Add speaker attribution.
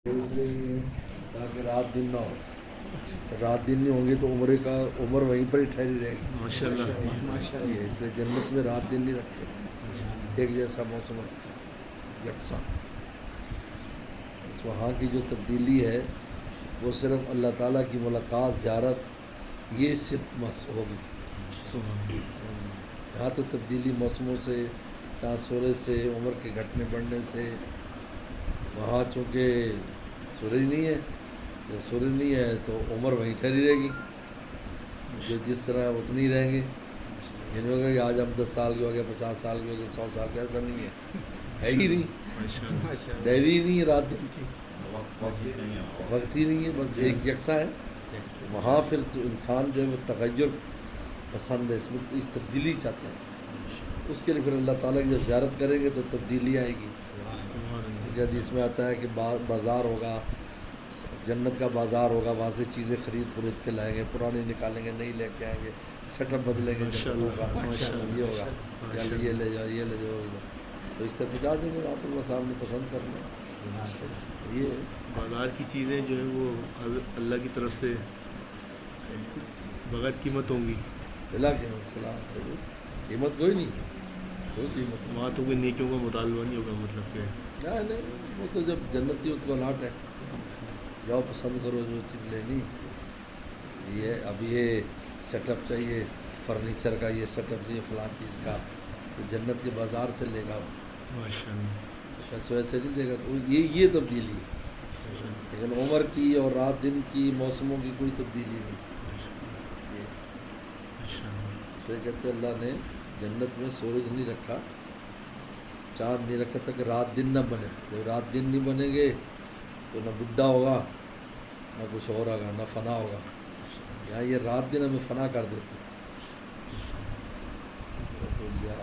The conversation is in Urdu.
Speaker 1: اس لیے تاکہ رات دن نہ ہو، رات دن نہیں ہوں گے تو عمر وہیں پر ہی ٹھہری رہے گی
Speaker 2: ماشاء اللہ
Speaker 1: یہ، اس لیے جنت میں رات دن نہیں رکھتے، ایک جیسا موسم رکھتے یکساں۔ وہاں کی جو تبدیلی ہے وہ صرف اللہ تعالیٰ کی ملاقات، زیارت، یہ صرف ہوگی۔ یہاں تو تبدیلی موسموں سے، چاند سورج سے، عمر کے گھٹنے بڑھنے سے، وہاں چونکہ سورج نہیں ہے، جب سورج نہیں ہے تو عمر وہیں ٹھہری رہے گی، جو جس طرح اتنی رہیں گے۔ یہ نہیں ہوگا کہ آج ہم 10 سال کے ہو گئے، 50 سال کے ہو گئے، 100 سال کے، ایسا نہیں ہے ہی نہیں، ڈائری ہی نہیں ہے رات دن کی، وقت ہی نہیں ہے، بس ایک یکساں ہے۔ وہاں پھر تو انسان جو ہے وہ تغیر پسند ہے، اس میں اس تبدیلی چاہتا ہے، اس کے لیے پھر اللہ تعالیٰ کی جب زیارت کریں گے تو تبدیلی آئے گی۔ حدیث میں آتا ہے کہ بازار ہوگا، جنت کا بازار ہوگا، وہاں سے چیزیں خرید کے لائیں گے، پرانی نکالیں گے، نئی لے کے آئیں گے، سیٹ اپ بدلیں گے چپلوں کا، یہ ہوگا، یہ لے جاؤ، یہ لے جاؤ، تو اس طرح پہنچا دیں گے وہاں پر، بس آپ نے پسند کرنا ہے۔ یہ
Speaker 2: بازار کی چیزیں جو ہیں وہ اللہ کی طرف سے بغیر قیمت ہوں گی،
Speaker 1: بلا قیمت، سلام، قیمت کوئی نہیں، کوئی قیمت نہیں۔
Speaker 2: وہاں تو کوئی نیکیوں کا مطالبہ نہیں ہوگا، مطلب کہ
Speaker 1: نہیں، وہ تو جب جنتی اس کو لاٹ ہے، جاؤ پسند کرو جو چیز لینی، یہ اب یہ سیٹ اپ چاہیے فرنیچر کا، یہ سیٹ اپ چاہیے فلاں چیز کا، تو جنت کے بازار سے لے گا،
Speaker 2: ماشاء اللہ
Speaker 1: بس ویسے نہیں دے گا، تو یہ تبدیلی ہے، لیکن عمر کی اور رات دن کی، موسموں کی کوئی تبدیلی نہیں۔ اس لیے کہتے اللہ نے جنت میں سورج نہیں رکھا، چاند نہیں رکھا تک رات دن نہ بنے، جب رات دن نہیں بنیں گے تو نہ بڈھا ہوگا، نہ کچھ اور ہوگا، نہ فنا ہوگا۔ یہاں یہ رات دن ہمیں فنا کر دیتے کیا